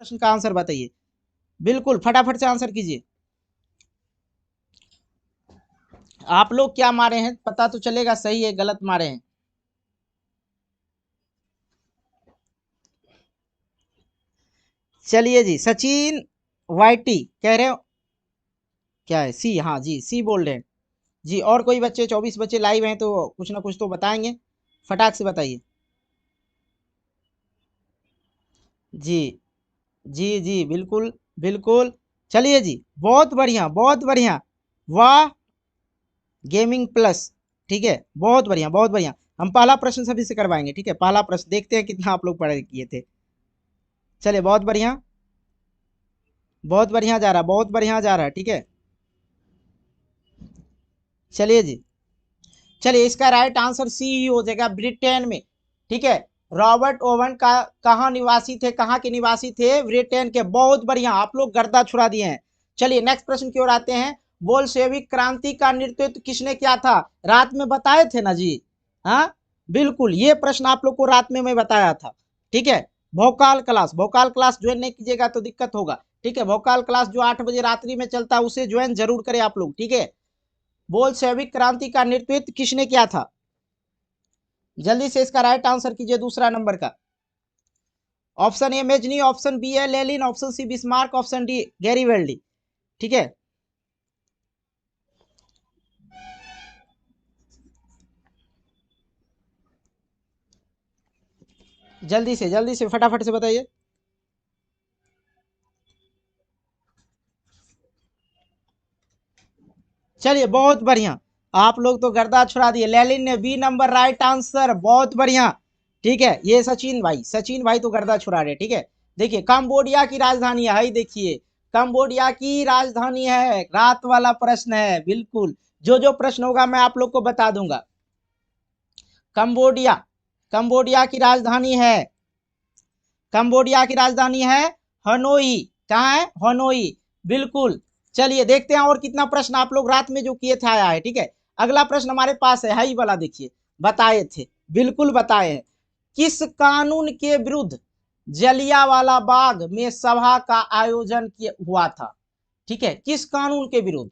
प्रश्न का आंसर बताइए, बिल्कुल फटाफट से आंसर कीजिए। आप लोग क्या मारे हैं पता तो चलेगा, सही है गलत मारे हैं। चलिए जी, सचिन वाईटी कह रहे हो क्या है, सी, हाँ जी सी बोल रहे हैं जी। और कोई बच्चे, 24 बच्चे लाइव हैं तो कुछ ना कुछ तो बताएंगे, फटाक से बताइए। जी जी जी, बिल्कुल बिल्कुल। चलिए जी, बहुत बढ़िया बहुत बढ़िया, वाह, गेमिंग प्लस, ठीक है, बहुत बढ़िया बहुत बढ़िया। हम पहला प्रश्न सभी से करवाएंगे, ठीक है, पहला प्रश्न देखते हैं कितना आप लोग पढ़े किए थे। चलिए बहुत बढ़िया, बहुत बढ़िया जा रहा, बहुत बढ़िया जा रहा है, ठीक है। चलिए जी, चलिए इसका राइट आंसर सी ही हो जाएगा, ब्रिटेन में, ठीक है। रॉबर्ट ओवन का कहाँ निवासी थे, कहाँ के निवासी थे, ब्रिटेन के। बहुत बढ़िया, आप लोग गर्दा छुड़ा दिए हैं। चलिए नेक्स्ट प्रश्न की ओर आते हैं। बोल्शेविक क्रांति का नेतृत्व किसने किया था, रात में बताए थे ना जी, हाँ बिल्कुल, ये प्रश्न आप लोग को रात में मैं बताया था, ठीक है। Bhokaal class, Bhokaal class join नहीं कीजिएगा तो दिक्कत होगा, ठीक है। भोकाल क्लास जो 8 बजे रात्रि में चलता है उसे ज्वाइन जरूर करें आप लोग, ठीक है। बोल्शेविक क्रांति का नेतृत्व किसने किया था, जल्दी से इसका राइट आंसर कीजिए, दूसरा नंबर का। Option A Mazzini, option B है Lenin, option C Bismarck, option D Garibaldi, ठीक है। जल्दी से फटाफट से बताइए। चलिए बहुत बढ़िया, आप लोग तो गर्दा छुड़ा दिए, लेलिन ने बी नंबर राइट आंसर, बहुत बढ़िया, ठीक है। ये सचिन भाई, सचिन भाई तो गर्दा छुड़ा रहे, ठीक है। देखिए कंबोडिया की राजधानी है, देखिए कंबोडिया की राजधानी है, रात वाला प्रश्न है, बिल्कुल जो जो प्रश्न होगा मैं आप लोग को बता दूंगा। कंबोडिया, कंबोडिया की राजधानी है, कंबोडिया की राजधानी है हनोई, कहाँ है, हनोई, बिल्कुल। चलिए देखते हैं और कितना प्रश्न आप लोग रात में जो किए थे आया है, ठीक है। अगला प्रश्न हमारे पास है, हाई वाला, देखिए बताए थे, बिल्कुल बताए हैं। किस कानून के विरुद्ध जलियांवाला बाग में सभा का आयोजन किया हुआ था, ठीक है, किस कानून के विरुद्ध।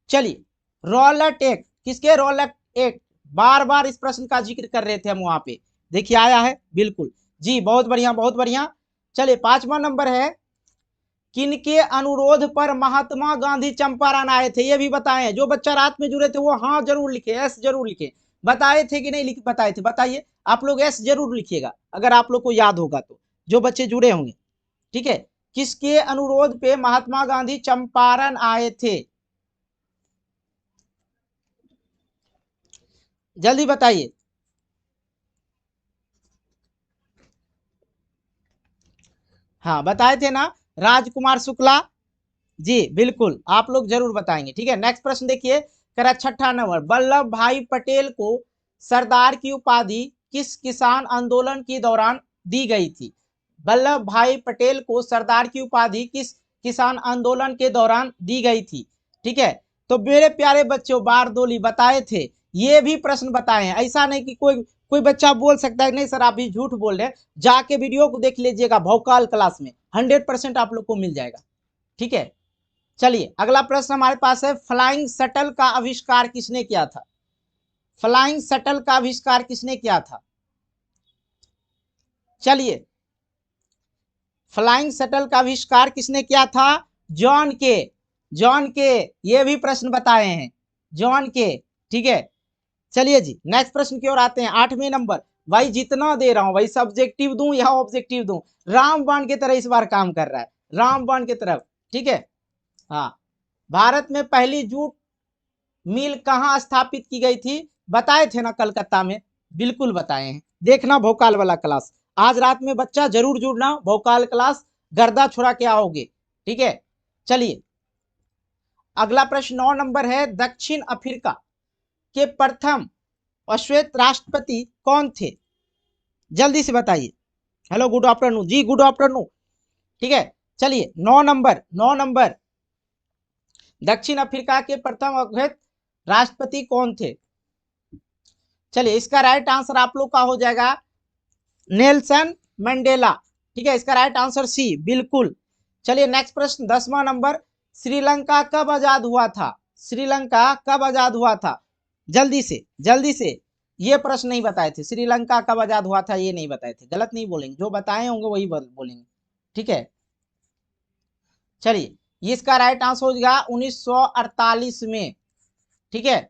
चलिए रॉलेट एक्ट, किसके, रॉलेट एक्ट, बार बार इस प्रश्न का जिक्र कर रहे थे हम वहां पे, देखिए आया है, बिल्कुल जी, बहुत बढ़िया बहुत बढ़िया। चलिए 5वां नंबर है, किनके अनुरोध पर महात्मा गांधी चंपारण आए थे, ये भी बताएं, जो बच्चा रात में जुड़े थे वो हाँ जरूर लिखे, एस जरूर लिखे। बताए थे कि नहीं लिख, बताए थे, बताइए आप लोग, एस जरूर लिखिएगा अगर आप लोग को याद होगा तो, जो बच्चे जुड़े होंगे, ठीक है। किसके अनुरोध पे महात्मा गांधी चंपारण आए थे, जल्दी बताइए। हाँ बताए थे ना, राजकुमार शुक्ला, जी बिल्कुल आप लोग जरूर बताएंगे, ठीक है। नेक्स्ट प्रश्न देखिए, करा 6ठा नंबर, वल्लभ भाई पटेल को सरदार की उपाधि किस किसान आंदोलन के दौरान दी गई थी, वल्लभ भाई पटेल को सरदार की उपाधि किस किसान आंदोलन के दौरान दी गई थी, ठीक है। तो मेरे प्यारे बच्चों बारदोली बताए थे, ये भी प्रश्न बताए हैं, ऐसा नहीं कि कोई कोई बच्चा बोल सकता है नहीं सर आप भी झूठ बोल रहे हैं, जाके वीडियो को देख लीजिएगा भौकाल क्लास में, 100% आप लोग को मिल जाएगा, ठीक है। चलिए अगला प्रश्न हमारे पास है, फ्लाइंग शटल का आविष्कार किसने किया था, फ्लाइंग शटल का आविष्कार किसने किया था। चलिए फ्लाइंग शटल का आविष्कार किसने किया था, जॉन के, जॉन के, ये भी प्रश्न बताए हैं, जॉन के, ठीक है। चलिए जी नेक्स्ट प्रश्न की ओर आते हैं, 8वें नंबर, भाई जितना दे रहा हूं भाई, सब्जेक्टिव दूं या ऑब्जेक्टिव दूं, रामबाण की तरह इस बार काम कर रहा है, रामबाण की तरफ, ठीक है। हाँ, भारत में पहली जूट मिल कहाँ स्थापित की गई थी, बताए थे ना कलकत्ता में, बिल्कुल बताए हैं, देखना भोकाल वाला क्लास, आज रात में बच्चा जरूर जुड़ना भोकाल क्लास, गर्दा छुड़ा के आओगे, ठीक है। चलिए अगला प्रश्न 9 नंबर है, दक्षिण अफ्रीका के प्रथम अश्वेत राष्ट्रपति कौन थे, जल्दी से बताइए। हेलो गुड आफ्टरनून जी, गुड आफ्टरनून, ठीक है। चलिए 9 नंबर, 9 नंबर, दक्षिण अफ्रीका के प्रथम अश्वेत राष्ट्रपति कौन थे। चलिए इसका राइट आंसर आप लोग का हो जाएगा नेल्सन मंडेला, ठीक है, इसका राइट आंसर सी, बिल्कुल। चलिए नेक्स्ट प्रश्न 10वां नंबर, श्रीलंका कब आजाद हुआ था? श्रीलंका कब आजाद हुआ था? जल्दी से जल्दी से, ये प्रश्न नहीं बताए थे, श्रीलंका कब आजाद हुआ था ये नहीं बताए थे, गलत नहीं बोलेंगे, जो बताए होंगे वही बोलेंगे, ठीक है। चलिए इसका राइट आंसर हो जाएगा 1948 में, ठीक है।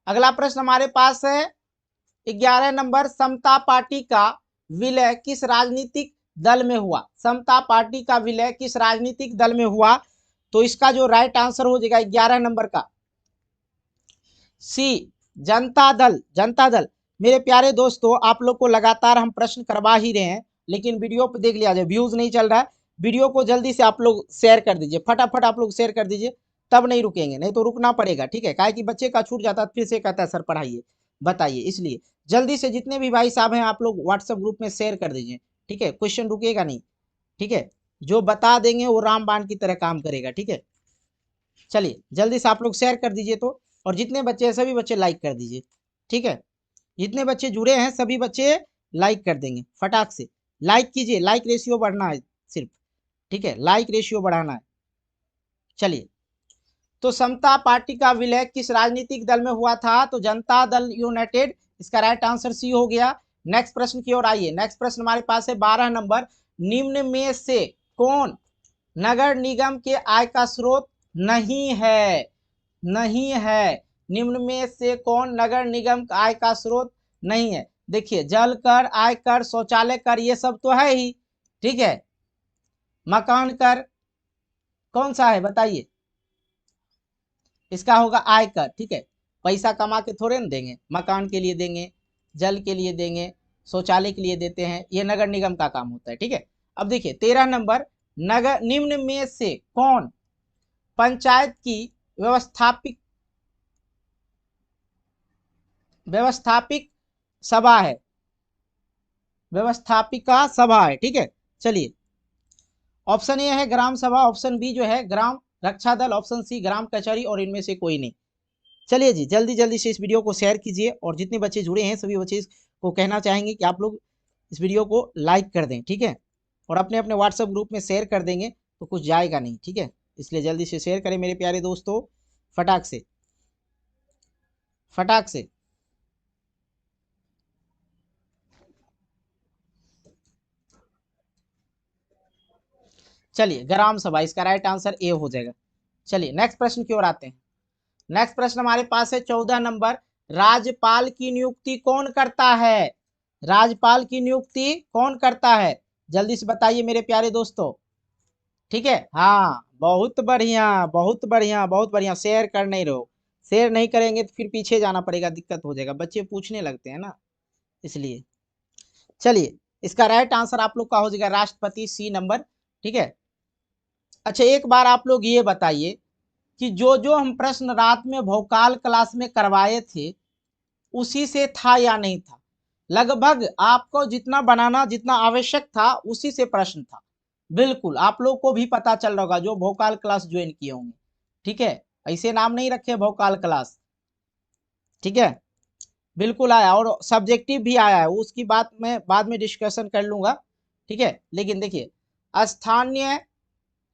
अगला प्रश्न हमारे पास है 11 नंबर, समता पार्टी का विलय किस राजनीतिक दल में हुआ? समता पार्टी का विलय किस राजनीतिक दल में हुआ? तो इसका जो राइट आंसर हो जाएगा 11 नंबर का सी, जनता दल। जनता दल। मेरे प्यारे दोस्तों, आप लोग को लगातार हम प्रश्न करवा ही रहे हैं, लेकिन वीडियो पे देख लिया जाए, व्यूज नहीं चल रहा है, वीडियो को जल्दी से आप लोग शेयर कर दीजिए, फटाफट आप लोग शेयर कर दीजिए, तब नहीं रुकेंगे, नहीं तो रुकना पड़ेगा, ठीक है। काहे कि बच्चे का छूट जाता है फिर से कहता है सर पढ़ाइए बताइए, इसलिए जल्दी से जितने भी भाई साहब हैं आप लोग व्हाट्सएप ग्रुप में शेयर कर दीजिए, ठीक है। क्वेश्चन रुकेगा नहीं, ठीक है, जो बता देंगे वो रामबाण की तरह काम करेगा, ठीक है। चलिए जल्दी से आप लोग शेयर कर दीजिए तो, और जितने बच्चे हैं सभी बच्चे लाइक कर दीजिए, ठीक है। जितने बच्चे जुड़े हैं सभी बच्चे लाइक कर देंगे, फटाक से लाइक कीजिए, लाइक रेशियो बढ़ना है सिर्फ, ठीक है, लाइक रेशियो बढ़ाना है। चलिए, तो समता पार्टी का विलय किस राजनीतिक दल में हुआ था? तो जनता दल यूनाइटेड, इसका राइट आंसर सी हो गया। नेक्स्ट प्रश्न की ओर आइए, नेक्स्ट प्रश्न हमारे पास है 12 नंबर, निम्न में से कौन नगर निगम के आय का स्रोत नहीं है? नहीं है, निम्न में से कौन नगर निगम का आय का स्रोत नहीं है? देखिए, जल कर, आय कर, शौचालय कर, ये सब तो है ही, ठीक है। मकान कर कौन सा है बताइए? इसका होगा आय कर, ठीक है। पैसा कमा के थोड़े ना देंगे, मकान के लिए देंगे, जल के लिए देंगे, शौचालय के लिए देते हैं, ये नगर निगम का काम होता है, ठीक है। अब देखिए 13 नंबर, नगर निम्न में से कौन पंचायत की व्यवस्थापिक सभा है? व्यवस्थापिका सभा है, ठीक है। चलिए, ऑप्शन ए है ग्राम सभा, ऑप्शन बी जो है ग्राम रक्षा दल, ऑप्शन सी ग्राम कचहरी, और इनमें से कोई नहीं। चलिए जी, जल्दी जल्दी से इस वीडियो को शेयर कीजिए, और जितने बच्चे जुड़े हैं सभी बच्चे को कहना चाहेंगे कि आप लोग इस वीडियो को लाइक कर दें, ठीक है, और अपने अपने व्हाट्सएप ग्रुप में शेयर कर देंगे तो कुछ जाएगा नहीं, ठीक है। इसलिए जल्दी से शेयर करें मेरे प्यारे दोस्तों, फटाक से फटाक से। चलिए, ग्राम सभा, इसका राइट आंसर ए हो जाएगा। चलिए नेक्स्ट प्रश्न की ओर आते हैं। नेक्स्ट प्रश्न हमारे पास है 14 नंबर, राज्यपाल की नियुक्ति कौन करता है? राज्यपाल की नियुक्ति कौन करता है? जल्दी से बताइए मेरे प्यारे दोस्तों, ठीक है। हाँ, बहुत बढ़िया बहुत बढ़िया बहुत बढ़िया, शेयर कर नहीं रहो, शेयर नहीं करेंगे तो फिर पीछे जाना पड़ेगा, दिक्कत हो जाएगा, बच्चे पूछने लगते हैं ना, इसलिए। चलिए, इसका राइट आंसर आप लोग का हो जाएगा राष्ट्रपति, सी नंबर, ठीक है। अच्छा, एक बार आप लोग ये बताइए कि जो जो हम प्रश्न रात में भौकाल क्लास में करवाए थे उसी से था या नहीं था? लगभग आपको जितना बनाना, जितना आवश्यक था उसी से प्रश्न था, बिल्कुल। आप लोग को भी पता चल रहा होगा जो भौकाल क्लास ज्वाइन किए होंगे, ठीक है। ऐसे नाम नहीं रखे भौकाल क्लास, ठीक है, बिल्कुल आया, और सब्जेक्टिव भी आया है, उसकी बात मैं बाद में डिस्कशन कर लूंगा, ठीक है। लेकिन देखिए, स्थानीय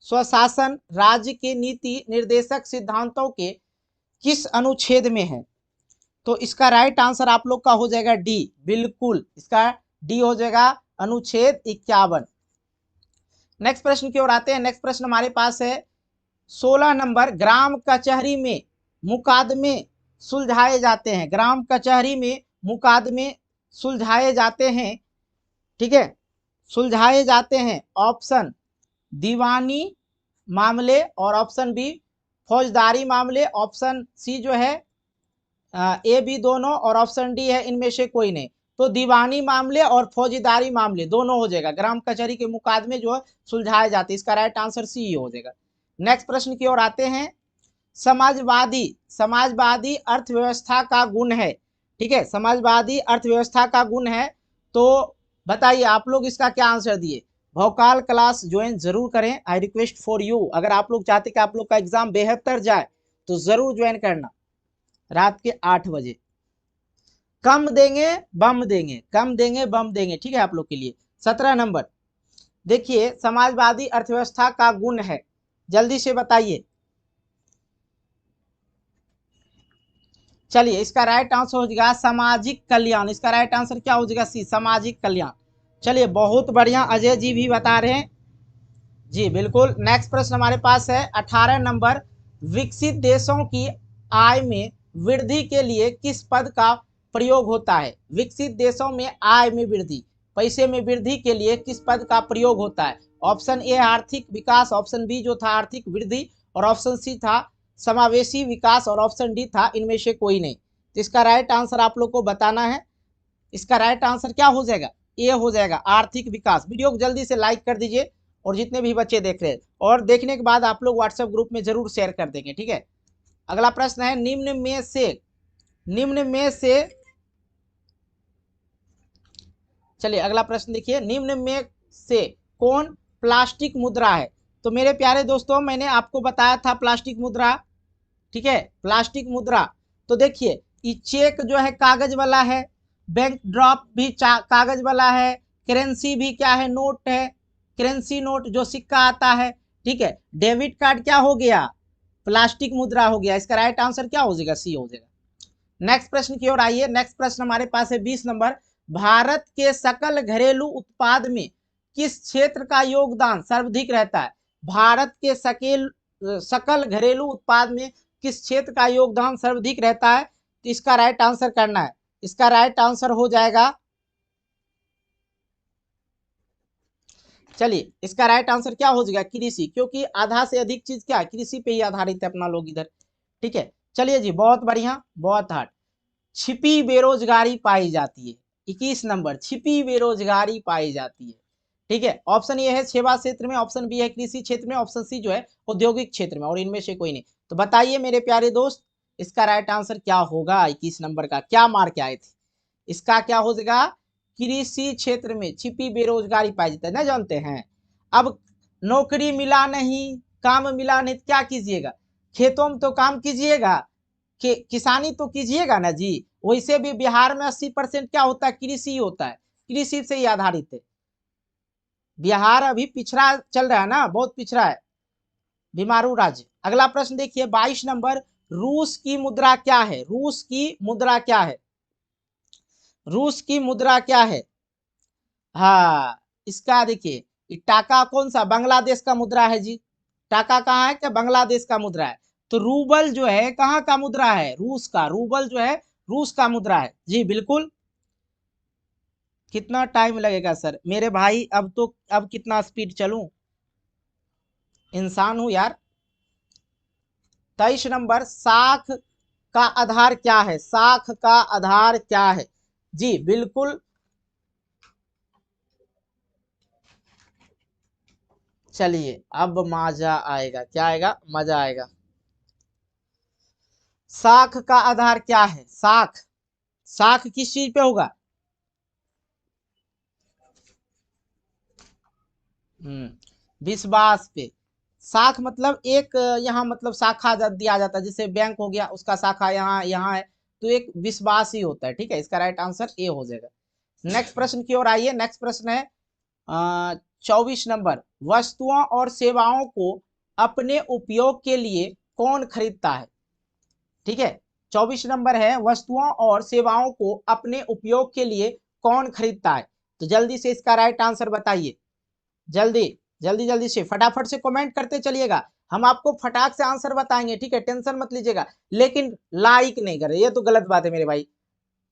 स्वशासन राज्य के नीति निर्देशक सिद्धांतों के किस अनुच्छेद में है? तो इसका राइट आंसर आप लोग का हो जाएगा डी, बिल्कुल, इसका डी हो जाएगा, अनुच्छेद 51। नेक्स्ट प्रश्न की ओर आते हैं। नेक्स्ट प्रश्न हमारे पास है 16 नंबर, ग्राम कचहरी में मुकादमे सुलझाए जाते हैं, ग्राम कचहरी में मुकादमे सुलझाए जाते हैं, ठीक है, सुलझाए जाते हैं। ऑप्शन दीवानी मामले, और ऑप्शन बी फौजदारी मामले, ऑप्शन सी जो है ए बी दोनों, और ऑप्शन डी है इनमें से कोई नहीं। तो दीवानी मामले और फौजदारी मामले दोनों हो जाएगा, ग्राम कचहरी के मुकादमे जो है सुलझाए जाते हैं, इसका राइट आंसर सी हो जाएगा। नेक्स्ट प्रश्न की ओर आते हैं। समाजवादी समाजवादी अर्थव्यवस्था का गुण है, ठीक है, समाजवादी अर्थव्यवस्था का गुण है। तो बताइए आप लोग इसका क्या आंसर दिए? भौकाल क्लास ज्वाइन जरूर करें, आई रिक्वेस्ट फॉर यू। अगर आप लोग चाहते कि आप लोग का एग्जाम बेहतर जाए तो जरूर ज्वाइन करना, रात के 8 बजे। कम देंगे बम देंगे, कम देंगे बम देंगे, ठीक है, आप लोग के लिए 17 नंबर, देखिए समाजवादी अर्थव्यवस्था का गुण है, जल्दी से बताइए। चलिए इसका राइट आंसर हो जाएगा सामाजिक कल्याण। इसका राइट आंसर क्या हो जाएगा? सी, सामाजिक कल्याण। चलिए बहुत बढ़िया, अजय जी भी बता रहे हैं जी, बिल्कुल। नेक्स्ट प्रश्न हमारे पास है 18 नंबर, विकसित देशों की आय में वृद्धि के लिए किस पद का प्रयोग होता है? विकसित देशों में आय में वृद्धि, पैसे में वृद्धि के लिए किस पद का प्रयोग होता है? ऑप्शन ए आर्थिक विकास, ऑप्शन बी जो था आर्थिक वृद्धि, और ऑप्शन सी था समावेशी विकास, और ऑप्शन डी था इनमें से कोई नहीं। तो इसका राइट आंसर आप लोग को बताना है। इसका राइट आंसर क्या हो जाएगा? ए हो जाएगा, आर्थिक विकास। वीडियो को जल्दी से लाइक कर दीजिए, और जितने भी बच्चे देख रहे हैं, और देखने के बाद आप लोग व्हाट्सएप ग्रुप में जरूर शेयर कर देंगे, ठीक है। अगला प्रश्न है, निम्न में से चलिए अगला प्रश्न देखिए, निम्न में से कौन प्लास्टिक मुद्रा है? तो मेरे प्यारे दोस्तों, मैंने आपको बताया था प्लास्टिक मुद्रा, ठीक है, प्लास्टिक मुद्रा। तो देखिए ये चेक जो है कागज वाला है, बैंक ड्रॉप भी कागज वाला है, करेंसी भी क्या है? नोट है, करेंसी नोट जो सिक्का आता है, ठीक है। डेबिट कार्ड क्या हो गया? प्लास्टिक मुद्रा हो गया। इसका राइट आंसर क्या हो जाएगा? सी हो जाएगा। नेक्स्ट प्रश्न की ओर आइए। नेक्स्ट प्रश्न हमारे पास है 20 नंबर, भारत के सकल घरेलू उत्पाद में किस क्षेत्र का योगदान सर्वाधिक रहता है? भारत के सकल घरेलू उत्पाद में किस क्षेत्र का योगदान सर्वाधिक रहता है? तो इसका राइट आंसर करना है। इसका राइट आंसर हो जाएगा, चलिए इसका राइट आंसर क्या हो जाएगा? कृषि, क्योंकि आधा से अधिक चीज क्या है? कृषि पे ही आधारित है अपना लोग इधर, ठीक है। चलिए जी, बहुत बढ़िया, बहुत हार्ड। छिपी बेरोजगारी पाई जाती है, 21 नंबर, छिपी बेरोजगारी पाई जाती है, ठीक है। ऑप्शन ये है सेवा क्षेत्र में, ऑप्शन बी है कृषि क्षेत्र में, ऑप्शन सी जो है औद्योगिक क्षेत्र में, और इनमें से कोई नहीं। तो बताइए मेरे प्यारे दोस्त, इसका राइट आंसर क्या होगा? 21 नंबर का क्या मार्क आए थे? इसका क्या हो जाएगा? कृषि क्षेत्र में छिपी बेरोजगारी पाई जाती है, ना जानते हैं। अब नौकरी मिला नहीं, काम मिला नहीं, क्या कीजिएगा? खेतों में तो काम कीजिएगा, किसानी तो कीजिएगा ना जी। वैसे भी बिहार में 80% क्या होता है? कृषि होता है, कृषि से ही आधारित है। बिहार अभी पिछड़ा चल रहा है ना, बहुत पिछड़ा है, बीमारू राज्य। अगला प्रश्न देखिए 22 नंबर, रूस की मुद्रा क्या है? रूस की मुद्रा क्या है? रूस की मुद्रा क्या है? हाँ, इसका देखिए टाका कौन सा? बांग्लादेश का मुद्रा है जी। टाका कहाँ है? क्या बांग्लादेश का मुद्रा है। तो रूबल जो है कहाँ का मुद्रा है? रूस का। रूबल जो है रूस का मुद्रा है जी, बिल्कुल। कितना टाइम लगेगा सर? मेरे भाई अब कितना स्पीड चलूं, इंसान हूं यार। 23 नंबर, साख का आधार क्या है? साख का आधार क्या है? जी बिल्कुल, चलिए अब मजा आएगा। क्या आएगा? मजा आएगा। साख का आधार क्या है? साख, साख किस चीज पे होगा? विश्वास पे। साख मतलब एक यहाँ मतलब शाखा दिया जाता है, जैसे बैंक हो गया उसका शाखा यहाँ यहाँ है, तो एक विश्वास ही होता है, ठीक है। इसका राइट आंसर ए हो जाएगा। नेक्स्ट प्रश्न की ओर आइए। नेक्स्ट प्रश्न है 24 नंबर, वस्तुओं और सेवाओं को अपने उपयोग के लिए कौन खरीदता है? ठीक है, 24 नंबर है, वस्तुओं और सेवाओं को अपने उपयोग के लिए कौन खरीदता है? तो जल्दी से इसका राइट आंसर बताइए, जल्दी जल्दी जल्दी से फटाफट से कमेंट करते चलिएगा। हम आपको फटाक से आंसर बताएंगे, ठीक है, टेंशन मत लीजिएगा। लेकिन लाइक नहीं कर रहे, ये तो गलत बात है मेरे भाई,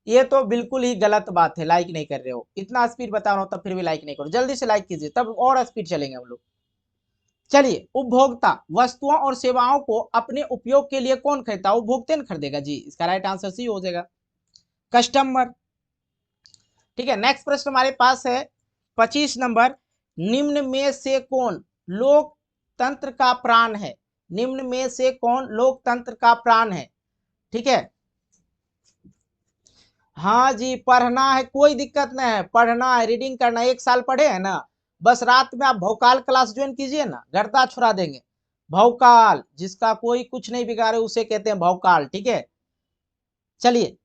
ये तो बिल्कुल ही गलत बात है। लाइक नहीं कर रहे हो, इतना स्पीड बता रहा हूं तब फिर भी लाइक नहीं करो। जल्दी से लाइक कीजिए, तब और स्पीड चलेंगे हम लोग। चलिए, उपभोक्ता वस्तुओं और सेवाओं को अपने उपयोग के लिए कौन खरीदता? उपभोक्ता न खरीदेगा जी। इसका राइट आंसर सी हो जाएगा, कस्टमर। ठीक है, नेक्स्ट प्रश्न हमारे पास है 25 नंबर, निम्न में से कौन लोकतंत्र का प्राण है? निम्न में से कौन लोकतंत्र का प्राण है? ठीक है, हाँ जी, पढ़ना है, कोई दिक्कत नहीं है, पढ़ना है, रीडिंग करना है। 1 साल पढ़े हैं ना, बस रात में आप भौकाल क्लास ज्वाइन कीजिए ना, गर्दा छुड़ा देंगे। भौकाल, जिसका कोई कुछ नहीं बिगाड़े उसे कहते हैं भौकाल, ठीक है। चलिए,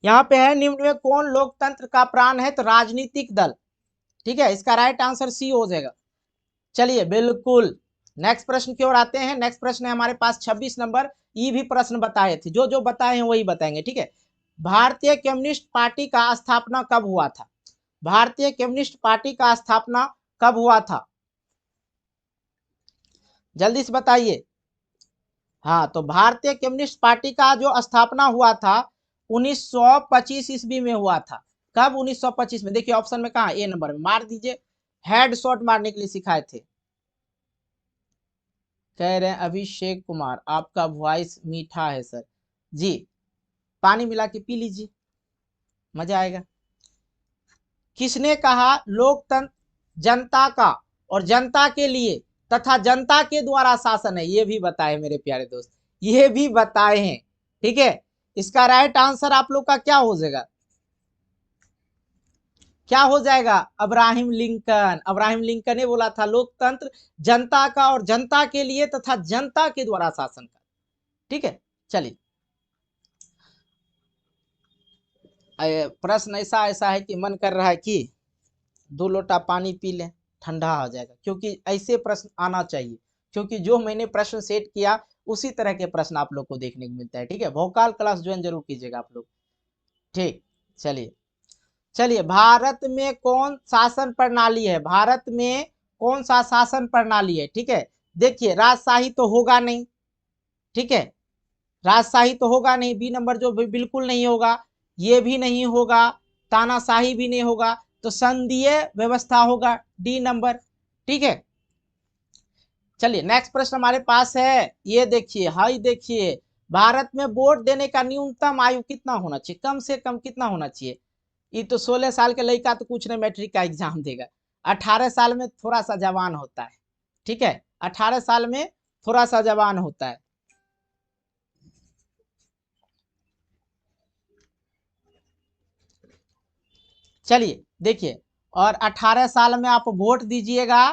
यहाँ पे है, निम्न में कौन लोकतंत्र का प्राण है? तो राजनीतिक दल, ठीक है, इसका राइट आंसर सी हो जाएगा। चलिए बिल्कुल, नेक्स्ट प्रश्न की ओर आते हैं। नेक्स्ट प्रश्न है हमारे पास 26 नंबर। ये भी प्रश्न बताए थे, जो जो बताए हैं वही बताएंगे, ठीक है। भारतीय कम्युनिस्ट पार्टी का स्थापना कब हुआ था? भारतीय कम्युनिस्ट पार्टी का स्थापना कब हुआ था? जल्दी से बताइए। हाँ, तो भारतीय कम्युनिस्ट पार्टी का जो स्थापना हुआ था 1925 ईस्वी में हुआ था। कब? 1925 में। देखिए ऑप्शन में कहा, ए नंबर में मार दीजिए। हेडशॉट मारने के लिए सिखाए थे। कह रहे हैं अभिषेक कुमार, आपका वॉइस मीठा है सर जी। पानी मिला के पी लीजिए, मजा आएगा। किसने कहा लोकतंत्र जनता का और जनता के लिए तथा जनता के द्वारा शासन है? ये भी बताए मेरे प्यारे दोस्त, ये भी बताए हैं, ठीक है। इसका राइट आंसर आप लोग का क्या हो जाएगा? क्या हो जाएगा? Abraham Lincoln. अब्राहम लिंकन ने बोला था लोकतंत्र जनता का और जनता के लिए तथा जनता के द्वारा शासन का, ठीक है। चलिए, प्रश्न ऐसा ऐसा है कि मन कर रहा है कि 2 लोटा पानी पी लें, ठंडा हो जाएगा, क्योंकि ऐसे प्रश्न आना चाहिए, क्योंकि जो मैंने प्रश्न सेट किया उसी तरह के प्रश्न आप लोग को देखने को मिलता है, ठीक है। भोकाल क्लास ज्वाइन जरूर कीजिएगा आप लोग, ठीक। चलिए चलिए, भारत में कौन शासन प्रणाली है? भारत में कौन सा शासन प्रणाली है? ठीक है, देखिए राजशाही तो होगा नहीं, ठीक है, राजशाही तो होगा नहीं। बी नंबर जो बिल्कुल नहीं होगा, ये भी नहीं होगा, तानाशाही भी नहीं होगा, तो संघीय व्यवस्था होगा, डी नंबर, ठीक है। चलिए नेक्स्ट प्रश्न हमारे पास है, ये देखिए, हाई देखिए, भारत में वोट देने का न्यूनतम आयु कितना होना चाहिए? कम से कम कितना होना चाहिए? ये तो 16 साल के लड़का तो कुछ नहीं मैट्रिक का एग्जाम देगा। 18 साल में थोड़ा सा जवान होता है, ठीक है, 18 साल में थोड़ा सा जवान होता है। चलिए देखिए, और 18 साल में आप वोट दीजिएगा,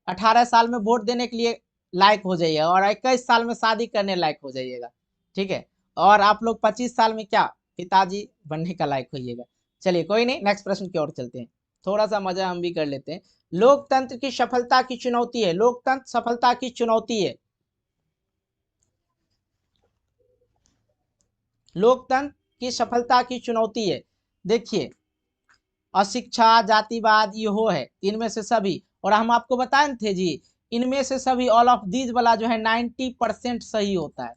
18 साल में वोट देने के लिए लायक हो जाइएगा, और 21 साल में शादी करने लायक हो जाइएगा, ठीक है। और आप लोग 25 साल में क्या पिताजी बनने का लायक होइएगा। चलिए कोई नहीं, नेक्स्ट प्रश्न की ओर चलते हैं, थोड़ा सा मजा हम भी कर लेते हैं। लोकतंत्र की सफलता की चुनौती है, लोकतंत्र सफलता की चुनौती है, लोकतंत्र की सफलता की चुनौती है। देखिए अशिक्षा, जातिवाद, ये हो है, इनमें से सभी, और हम आपको बताए थे जी, इनमें से सभी ऑल ऑफ दीज वाला जो है 90% सही होता है।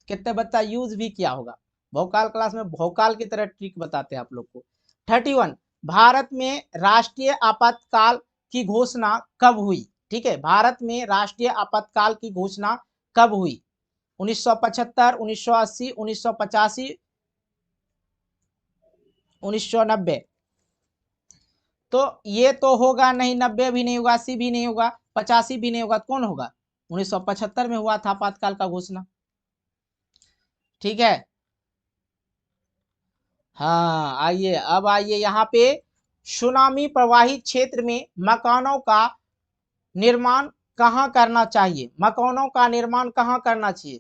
कितने बच्चा यूज भी किया होगा, भोकाल क्लास में भोकाल की तरह ट्रिक बताते हैं आप लोग को। 31, भारत में राष्ट्रीय आपातकाल की घोषणा कब हुई? ठीक है, भारत में राष्ट्रीय आपातकाल की घोषणा कब हुई? 1975, 1980, 1985, 1990। तो ये तो होगा नहीं, 90 भी नहीं होगा, 80 भी नहीं होगा, 85 भी नहीं होगा, तो कौन होगा? 1975 में हुआ था आपातकाल का घोषणा, ठीक है। हाँ आइए, अब आइए यहाँ पे, सुनामी प्रवाहित क्षेत्र में मकानों का निर्माण कहाँ करना चाहिए? मकानों का निर्माण कहाँ करना चाहिए?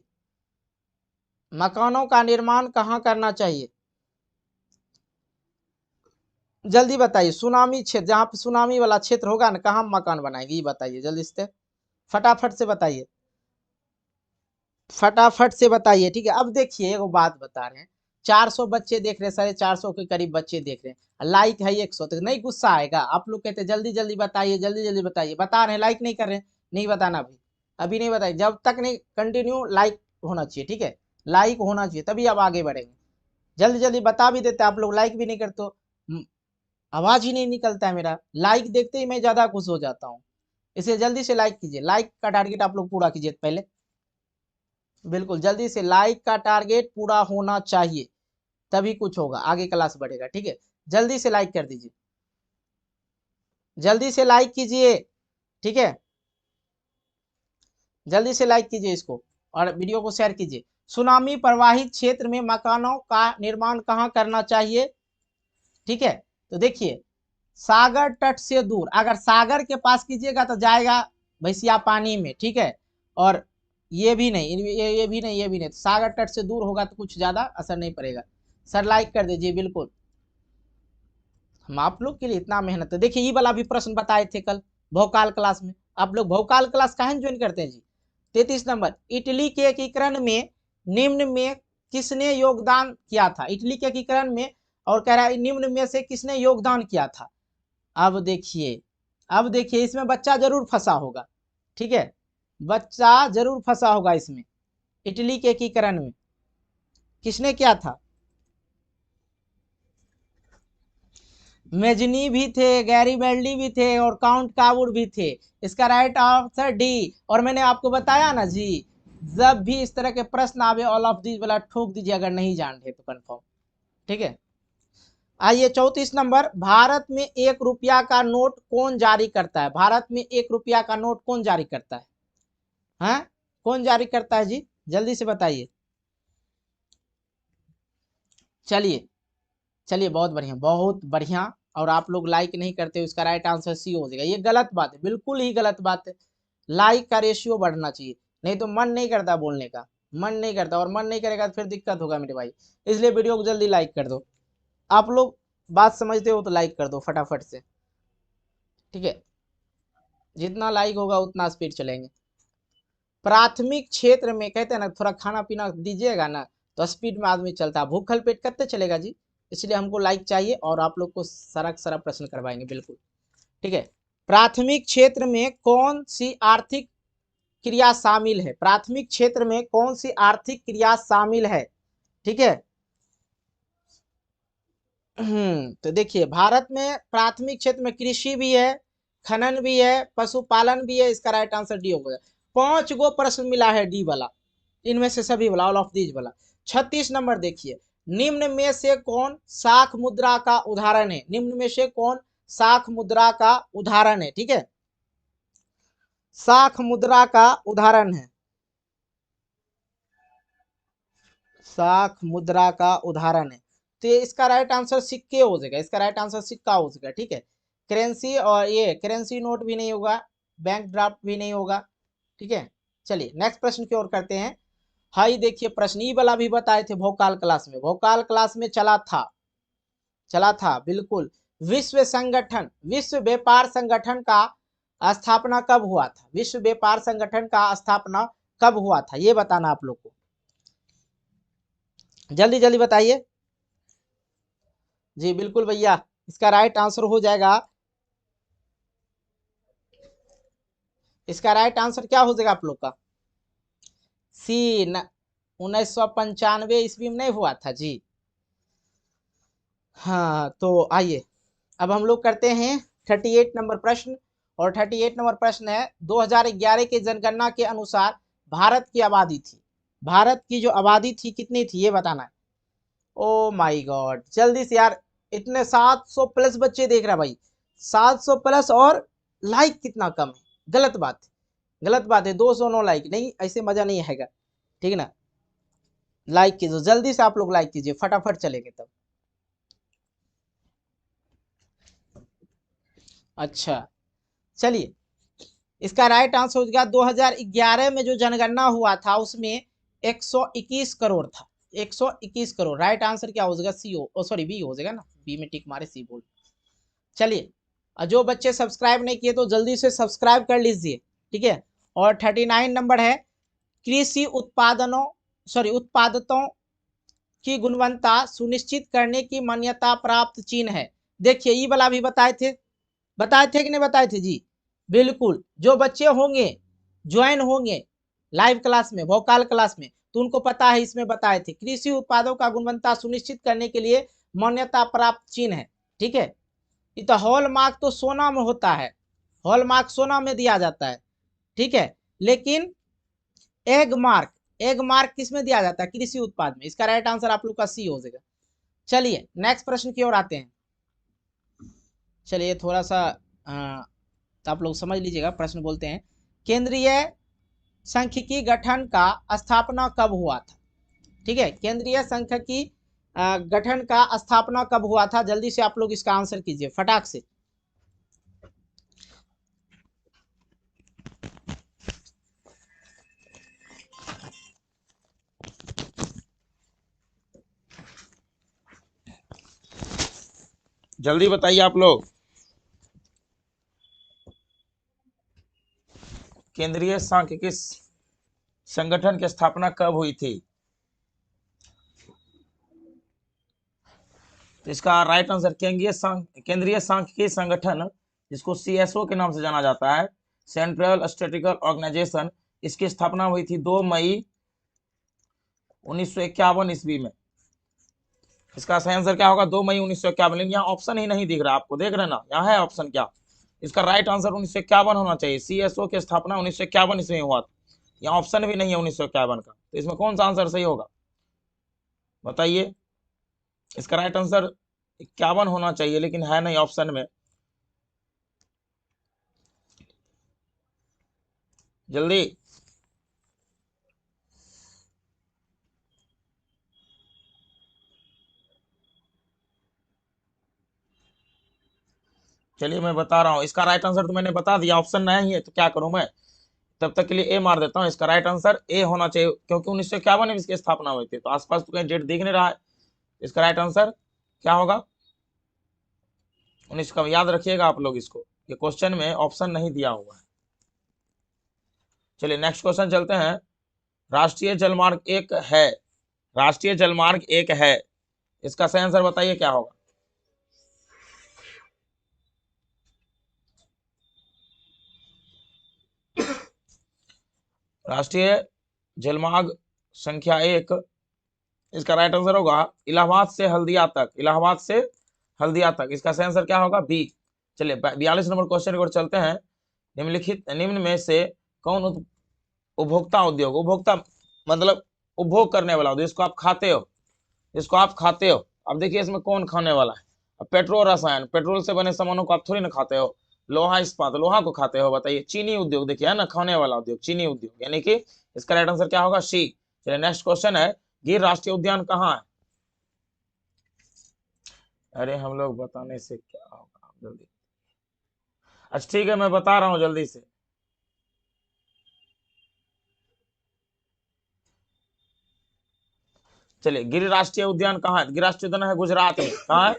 मकानों का निर्माण कहाँ करना चाहिए? जल्दी बताइए, सुनामी क्षेत्र, जहाँ पे सुनामी वाला क्षेत्र होगा ना, कहाँ मकान बनाएंगे, ये बताइए जल्दी से, फटाफट से बताइए, फटाफट से बताइए, ठीक है। अब देखिए एक बात बता रहे हैं, 400 बच्चे देख रहे हैं, 450 के करीब बच्चे देख रहे हैं, लाइक है 100, तो नहीं गुस्सा आएगा? आप लोग कहते हैं जल्दी जल्दी बताइए, जल्दी जल्दी बताइए, बता रहे हैं, लाइक नहीं कर रहे हैं, नहीं बताना अभी, अभी नहीं बताइए, जब तक नहीं, कंटिन्यू लाइक होना चाहिए, ठीक है, लाइक होना चाहिए, तभी आप आगे बढ़ेंगे। जल्दी जल्दी बता भी देते, आप लोग लाइक भी नहीं करते हो, आवाज ही नहीं निकलता है मेरा, लाइक देखते ही मैं ज्यादा खुश हो जाता हूँ। इसे जल्दी से लाइक कीजिए, लाइक का टारगेट आप लोग पूरा कीजिए पहले, बिल्कुल जल्दी से लाइक का टारगेट पूरा होना चाहिए, तभी कुछ होगा, आगे क्लास बढ़ेगा, ठीक है। जल्दी से लाइक कर दीजिए, जल्दी से लाइक कीजिए, ठीक है, जल्दी से लाइक कीजिए इसको, और वीडियो को शेयर कीजिए। सुनामी प्रवाहित क्षेत्र में मकानों का निर्माण कहाँ करना चाहिए? ठीक है, तो देखिए, सागर तट से दूर, अगर सागर के पास कीजिएगा तो जाएगा भैंसिया पानी में, ठीक है, और ये भी नहीं, ये भी नहीं, ये भी नहीं, तो सागर तट से दूर होगा तो कुछ ज्यादा असर नहीं पड़ेगा। सर लाइक कर दीजिए, बिल्कुल, हम आप लोग के लिए इतना मेहनत है। देखिए ये वाला भी प्रश्न बताए थे कल भौकाल क्लास में। आप लोग भौकाल क्लास कहाँ ज्वाइन करते हैं जी? 33 नंबर, इटली के एकीकरण में निम्न में किसने योगदान किया था? इटली के एकीकरण में, और कह रहा है निम्न में से किसने योगदान किया था? अब देखिए, अब देखिए इसमें बच्चा जरूर फंसा होगा, ठीक है, बच्चा जरूर फंसा होगा इसमें। इटली के एकीकरण में किसने किया था? मेजनी भी थे, गैरीबेल्डी भी थे, और काउंट कावुर भी थे। इसका राइट आंसर डी। और मैंने आपको बताया ना जी, जब भी इस तरह के प्रश्न आवे ऑल ऑफ दीज वाला ठोक दीजिए, अगर नहीं जान रहे तो कंफर्म, ठीक है। आइए 34 नंबर, भारत में 1 रुपया का नोट कौन जारी करता है? भारत में 1 रुपया का नोट कौन जारी करता है? हाँ, कौन जारी करता है जी? जल्दी से बताइए। चलिए चलिए, बहुत बढ़िया बहुत बढ़िया। और आप लोग लाइक नहीं करते हो, इसका राइट आंसर सी हो जाएगा। ये गलत बात है, बिल्कुल ही गलत बात है। लाइक का रेशियो बढ़ना चाहिए, नहीं तो मन नहीं करता बोलने का, मन नहीं करता, और मन नहीं करेगा तो फिर दिक्कत होगा मेरे भाई। इसलिए वीडियो को जल्दी लाइक कर दो। आप लोग बात समझते हो तो लाइक कर दो फटाफट से, ठीक है। जितना लाइक होगा उतना स्पीड चलेंगे। प्राथमिक क्षेत्र में कहते हैं ना, थोड़ा खाना पीना दीजिएगा ना तो स्पीड में आदमी चलता है, भूखल पेट कत्ते चलेगा जी। इसलिए हमको लाइक चाहिए, और आप लोग को सारा सारा प्रश्न करवाएंगे बिल्कुल, ठीक है। प्राथमिक क्षेत्र में कौन सी आर्थिक क्रिया शामिल है? प्राथमिक क्षेत्र में कौन सी आर्थिक क्रिया शामिल है? ठीक है। तो देखिए भारत में प्राथमिक क्षेत्र में कृषि भी है, खनन भी है, पशुपालन भी है। इसका राइट आंसर डी होगा। 5 गो प्रश्न मिला है डी वाला, इनमें से सभी वाला, ऑल ऑफ दीज वाला। 36 नंबर देखिए, निम्न में से कौन शाख मुद्रा का उदाहरण है? निम्न में से कौन शाख मुद्रा का उदाहरण है? ठीक है, शाख मुद्रा का उदाहरण है, शाख मुद्रा का उदाहरण है। तो ये इसका राइट आंसर सिक्के हो जाएगा, इसका राइट आंसर सिक्का हो जाएगा, ठीक है। करेंसी, और ये करेंसी नोट भी नहीं होगा, बैंक ड्राफ्ट भी नहीं होगा, ठीक है। चलिए नेक्स्ट प्रश्न की ओर करते हैं। हाई देखिए प्रश्न ई वाला भी बताए थे भोकाल क्लास में, भोकाल क्लास में चला था बिल्कुल। विश्व संगठन, विश्व व्यापार संगठन का स्थापना कब हुआ था? विश्व व्यापार संगठन का स्थापना कब हुआ था, ये बताना आप लोग को, जल्दी जल्दी बताइए जी। बिल्कुल भैया, इसका राइट आंसर हो जाएगा, इसका राइट आंसर क्या हो जाएगा आप लोग का? सी, 1995 ईस्वी में नहीं हुआ था जी। हाँ तो आइए अब हम लोग करते हैं 38 नंबर प्रश्न। और 38 नंबर प्रश्न है, 2011 के जनगणना के अनुसार भारत की आबादी थी, भारत की जो आबादी थी कितनी थी ये बताना है। ओ माय गॉड, जल्दी से यार, इतने 700 प्लस बच्चे देख रहा भाई, 700 प्लस, और लाइक कितना कम है। गलत बात है, गलत बात है। 209 लाइक नहीं, ऐसे मजा नहीं आएगा, ठीक है ना। लाइक कीजिए जल्दी से, आप लोग लाइक कीजिए, फटाफट चलेंगे तब। अच्छा चलिए, इसका राइट आंसर हो गया 2011 में जो जनगणना हुआ था उसमें 121 करोड़ था, 121 करोड़। राइट आंसर क्या हो जाएगा? सी हो, सॉरी बी हो जाएगा ना, बी में टिक मारे सी बोल। चलिए, जो बच्चे सब्सक्राइब नहीं किए तो जल्दी से सब्सक्राइब कर लीजिए, ठीक है। और 39 नंबर है, कृषि उत्पादनों, सॉरी उत्पादों की गुणवत्ता सुनिश्चित करने की मान्यता प्राप्त चीन है। देखिए ये वाला भी बताए थे कि नहीं बताए थे जी? बिल्कुल, जो बच्चे होंगे ज्वाइन होंगे लाइव क्लास में, वोकाल क्लास में, तो उनको पता है, इसमें बताए थे कृषि उत्पादों का गुणवत्ता सुनिश्चित करने के लिए मान्यता प्राप्त चीन है, ठीक है। ये तो हॉल मार्क तो सोना में होता है, हॉल मार्क सोना में दिया जाता है, ठीक है। लेकिन एग मार्क, एग मार्क किस में दिया जाता है? कृषि उत्पाद में। इसका राइट आंसर आप लोग का सी हो जाएगा। चलिए नेक्स्ट प्रश्न की ओर आते हैं। चलिए थोड़ा सा तो आप लोग समझ लीजिएगा, प्रश्न बोलते हैं, केंद्रीय सांख्यिकी गठन का स्थापना कब हुआ था? ठीक है, केंद्रीय सांख्यिकी गठन का स्थापना कब हुआ था? जल्दी से आप लोग इसका आंसर कीजिए फटाक से। जल्दी बताइए आप लोग। केंद्रीय सांख्यिकी संगठन की स्थापना कब हुई थी? तो इसका राइट आंसर केंद्रीय सांख्यिकी संगठन, जिसको सीएसओ के नाम से जाना जाता है, सेंट्रल स्टैटिस्टिकल ऑर्गेनाइजेशन, इसकी स्थापना हुई थी 2 मई 1951 ईस्वी में। इसका सही आंसर क्या होगा? 2 मई 1951। लेकिन यहाँ ऑप्शन ही नहीं दिख रहा आपको, देख रहे हैं ना, यहाँ है ऑप्शन क्या? इसका राइट आंसर 1951 होना चाहिए। सीएसओ की स्थापना 1951 ईस्वी में हुआ था। यहाँ ऑप्शन भी नहीं है 1951 का, तो इसमें कौन सा आंसर सही होगा बताइए? इसका राइट आंसर 51 होना चाहिए, लेकिन है नहीं ऑप्शन में। जल्दी। चलिए मैं बता रहा हूँ, इसका राइट आंसर तो मैंने बता दिया, ऑप्शन नहीं है तो क्या करूं मैं? तब तक के लिए ए मार देता हूँ। इसका राइट आंसर ए होना चाहिए, क्योंकि 1951 में इसकी स्थापना हुई थी, तो आसपास तो कहीं डेट दिख नहीं रहा है। इसका राइट आंसर क्या होगा? 19 का याद रखिएगा आप लोग इसको, ये क्वेश्चन में ऑप्शन नहीं दिया हुआ है। चलिए नेक्स्ट क्वेश्चन चलते हैं। राष्ट्रीय जलमार्ग एक है, राष्ट्रीय जलमार्ग एक है, इसका सही आंसर बताइए क्या होगा? राष्ट्रीय जलमार्ग संख्या 1, इसका राइट आंसर होगा इलाहाबाद से हल्दिया तक, इलाहाबाद से हल्दिया तक, इसका सही आंसर क्या होगा? बी। चलिए 42 नंबर क्वेश्चन की ओर चलते हैं। निम्न में से कौन उपभोक्ता उद्योग, उपभोक्ता मतलब उपभोग करने वाला उद्योग, इसको आप खाते हो, इसको आप खाते हो। अब देखिए इसमें कौन खाने वाला है? अब पेट्रोल रसायन, पेट्रोल से बने सामानों को आप थोड़ी ना खाते हो। लोहा इस्पात, लोहा को खाते हो। बताइए। चीनी उद्योग, देखिए है ना खाने वाला उद्योग, चीनी उद्योग, यानी कि इसका राइट आंसर क्या होगा? सी। चलिए नेक्स्ट क्वेश्चन है, गिर राष्ट्रीय उद्यान कहाँ है? अरे हम लोग बताने से क्या होगा, जल्दी। अच्छा ठीक है, मैं बता रहा हूँ जल्दी से। चलिए, गिर राष्ट्रीय उद्यान कहाँ है? गिर राष्ट्रीय उद्यान है गुजरात में। कहाँ है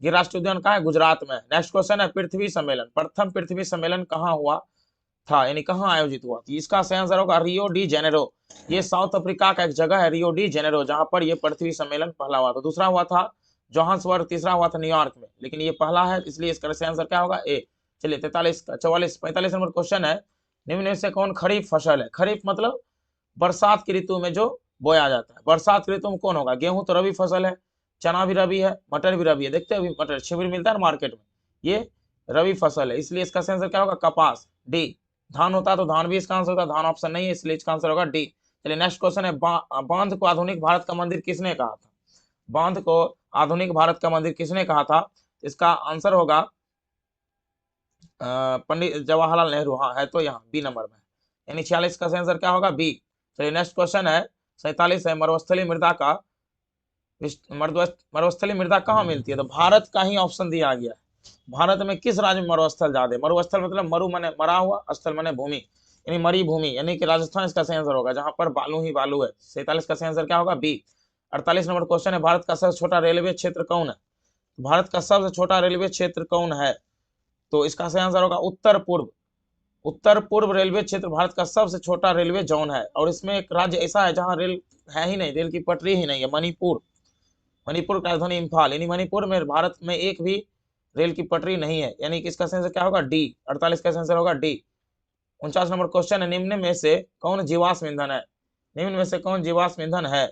गिर राष्ट्रीय उद्यान? कहाँ है? गुजरात में। नेक्स्ट क्वेश्चन है, पृथ्वी सम्मेलन, प्रथम पृथ्वी सम्मेलन कहाँ हुआ था, यानी कहाँ आयोजित हुआ? तो इसका सही आंसर होगा रियो डी जेनेरो। ये साउथ अफ्रीका का एक जगह है, रियो डी जेनेरो, जहां पर ये पृथ्वी सम्मेलन पहला हुआ था। दूसरा हुआ था जोहान्सबर्ग, तीसरा हुआ था न्यूयॉर्क में, लेकिन ये पहला है, इसलिए इसका सही आंसर क्या होगा? ए। चलिए 45 नंबर क्वेश्चन है, निम्न में से कौन खरीफ फसल है? खरीफ मतलब बरसात की ऋतु में जो बोया जाता है। बरसात की ऋतु में कौन होगा? गेहूं तो रबी फसल है, चना भी रबी है, मटर भी रबी है। देखते हैं अभी मटर शिविर मिलता है ना मार्केट में, ये रबी फसल है, इसलिए इसका आंसर क्या होगा? कपास, डी। धान होता है तो धान भी इसका आंसर होता है, धान ऑप्शन नहीं है, इसलिए इसका आंसर होगा डी। चलिए नेक्स्ट क्वेश्चन है, बांध को आधुनिक भारत का मंदिर किसने कहा था? बांध को आधुनिक भारत का मंदिर किसने कहा था? इसका आंसर होगा पंडित जवाहरलाल नेहरू। हाँ है तो यहाँ बी नंबर में, यानी 46 का आंसर क्या होगा? बी। चलिए नेक्स्ट क्वेश्चन है 47 है, मरुस्थलीय मृदा का मरुस्थलीय मृदा कहाँ मिलती है? तो भारत का ही ऑप्शन दिया गया है। भारत में किस राज्य में मरुस्थल ज्यादा है? मरुस्थल मतलब मरु माने मरा हुआ, स्थल माने भूमि, यानी मरी भूमि, यानी कि राजस्थान इसका सही आंसर होगा, जहां पर बालू ही बालू है। 47 का सही आंसर क्या होगा? बी। 48 नंबर क्वेश्चन है, भारत का सबसे छोटा रेलवे क्षेत्र कौन है? भारत का सबसे छोटा रेलवे क्षेत्र कौन है? तो इसका सही आंसर होगा उत्तर पूर्व। उत्तर पूर्व रेलवे क्षेत्र भारत का सबसे छोटा रेलवे जोन है, और इसमें एक राज्य ऐसा है जहां रेल है ही नहीं, रेल की पटरी ही नहीं है, मणिपुर। मणिपुर का राजधानी इम्फाल, यानी मणिपुर में भारत में एक भी रेल की पटरी नहीं है, यानी कि इसका आंसर क्या होगा? डी। 48 का आंसर होगा डी। 49 नंबर क्वेश्चन है, निम्न में से कौन जीवाश्म ईंधन है? निम्न में से कौन जीवाश्म ईंधन है?